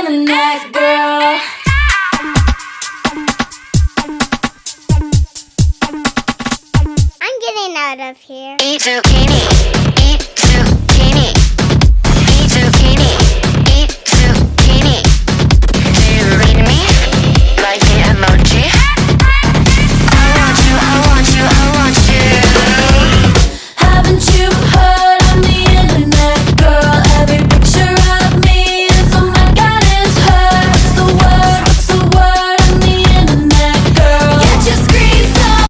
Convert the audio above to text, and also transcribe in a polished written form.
feeling that, girl? I'm getting out of here. Eat zucchini.